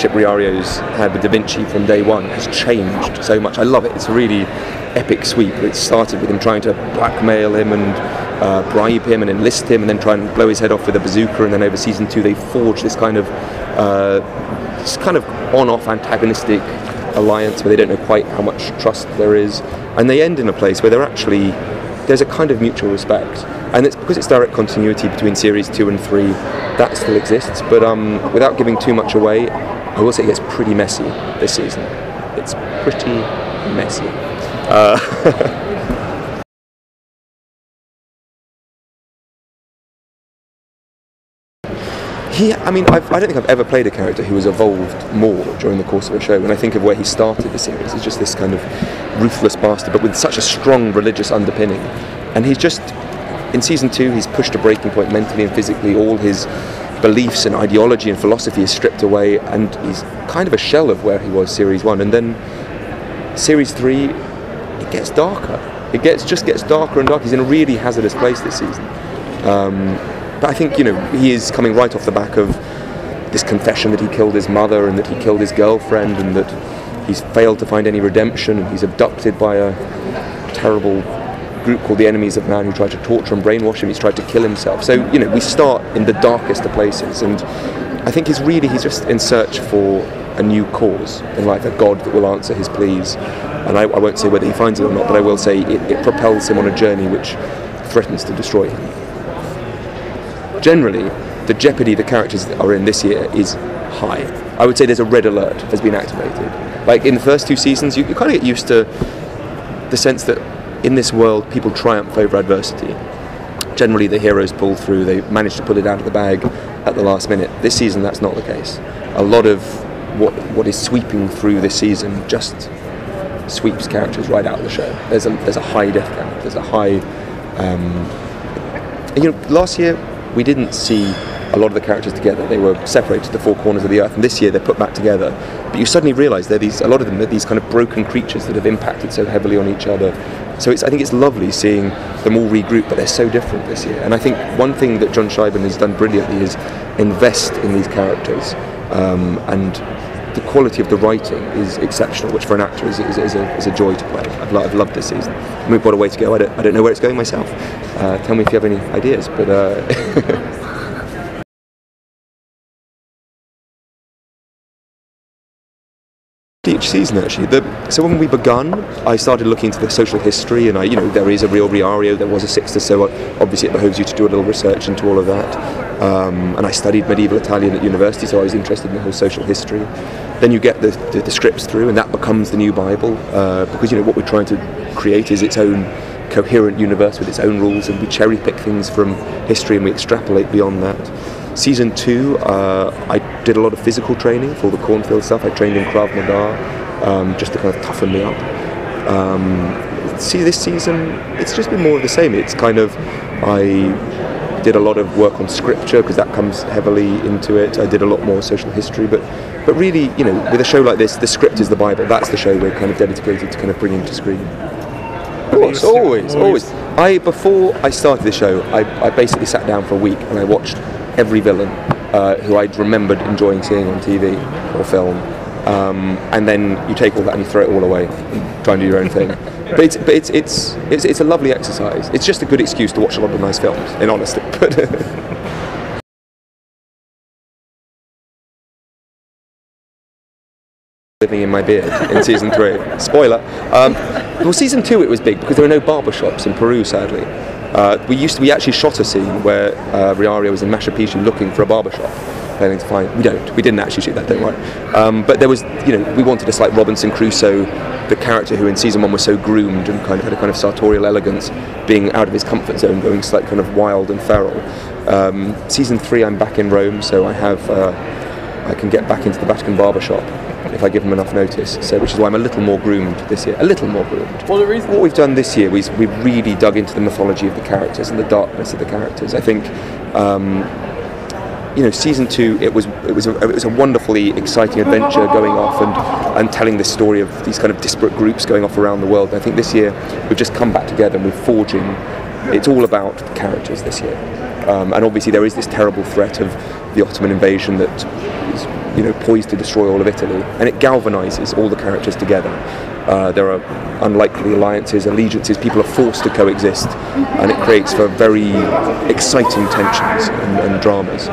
relationship Riario's had with Da Vinci from day one has changed so much. I love it. It's a really epic sweep. It started with him trying to blackmail him and bribe him and enlist him and then try and blow his head off with a bazooka, and then over season 2 they forge this kind of on-off antagonistic alliance where they don't know quite how much trust there is, and they end in a place where there's a kind of mutual respect, and it's because it's direct continuity between series 2 and 3 that still exists, but without giving too much away, I will say it gets pretty messy this season. It's pretty messy. I don't think I've ever played a character who has evolved more during the course of a show. When I think of where he started the series, he's just this kind of ruthless bastard, but with such a strong religious underpinning. And he's just, in season 2, he's pushed a breaking point mentally and physically. All his beliefs and ideology and philosophy is stripped away, and he's kind of a shell of where he was series 1. And then series 3, it gets darker. It just gets darker and darker. He's in a really hazardous place this season. But I think, he is coming right off the back of this confession that he killed his mother and that he killed his girlfriend and that he's failed to find any redemption, and he's abducted by a terrible group called the Enemies of Man who tried to torture and brainwash him. He's tried to kill himself. So, we start in the darkest of places, and I think he's just in search for a new cause in life, a God that will answer his pleas. And I won't say whether he finds it or not, but I will say it propels him on a journey which threatens to destroy him. Generally, the jeopardy the characters are in this year is high. I would say there's a red alert has been activated. Like in the first 2 seasons, you kind of get used to the sense that in this world, people triumph over adversity. Generally, the heroes pull through, they manage to pull it out of the bag at the last minute. This season, that's not the case. A lot of what is sweeping through this season just sweeps characters right out of the show. There's a high death count, there's a high... last year, we didn't see a lot of the characters together. They were separated to the 4 corners of the earth, and this year they're put back together. But you suddenly realise a lot of them are these kind of broken creatures that have impacted so heavily on each other. So I think it's lovely seeing them all regroup, but they're so different this year. And I think one thing that John Scheiben has done brilliantly is invest in these characters, and the quality of the writing is exceptional, which for an actor is a joy to play. I've loved this season. We've got a way to go. I don't know where it's going myself. Tell me if you have any ideas, but each season actually. So when we begun, I started looking into the social history, and there is a real Riario, there was a Sixtus, so obviously it behoves you to do a little research into all of that. And I studied medieval Italian at university, so I was interested in the whole social history. Then you get the scripts through, and that becomes the new Bible, because what we're trying to create is its own coherent universe with its own rules, and we cherry pick things from history and we extrapolate beyond that. Season 2, I did a lot of physical training for all the cornfield stuff. I trained in Krav Maga, just to kind of toughen me up. This season, it's just been more of the same. It's kind of, I did a lot of work on scripture because that comes heavily into it. I did a lot more social history, but really, with a show like this, the script is the Bible. That's the show we're kind of dedicated to kind of bringing to screen. Of course, always. Before I started the show, I basically sat down for a week and I watched every villain who I'd remembered enjoying seeing on TV or film, and then you take all that and you throw it all away and try and do your own thing. But it's a lovely exercise. It's just a good excuse to watch a lot of nice films, in honesty. Living in my beard in season 3. Spoiler. Well, season 2 it was big because there were no barbershops in Peru, sadly. We actually shot a scene where Riario was in Machu Picchu looking for a barbershop, failing to find. We didn't actually shoot that, don't worry. But there was, we wanted a like Robinson Crusoe, the character who in season 1 was so groomed and kind of had a kind of sartorial elegance, being out of his comfort zone, going slightly kind of wild and feral. Season 3, I'm back in Rome, so I can get back into the Vatican barbershop if I give them enough notice, which is why I'm a little more groomed this year. A little more groomed. Well, the reason what we've done this year, we've really dug into the mythology of the characters and the darkness of the characters. I think, season 2, it was a wonderfully exciting adventure going off and telling this story of these kind of disparate groups going off around the world. And I think this year we've just come back together and we're forging. It's all about the characters this year, and obviously there is this terrible threat of the Ottoman invasion that is poised to destroy all of Italy, and it galvanises all the characters together. There are unlikely alliances, allegiances, people are forced to coexist, and it creates for very exciting tensions and dramas.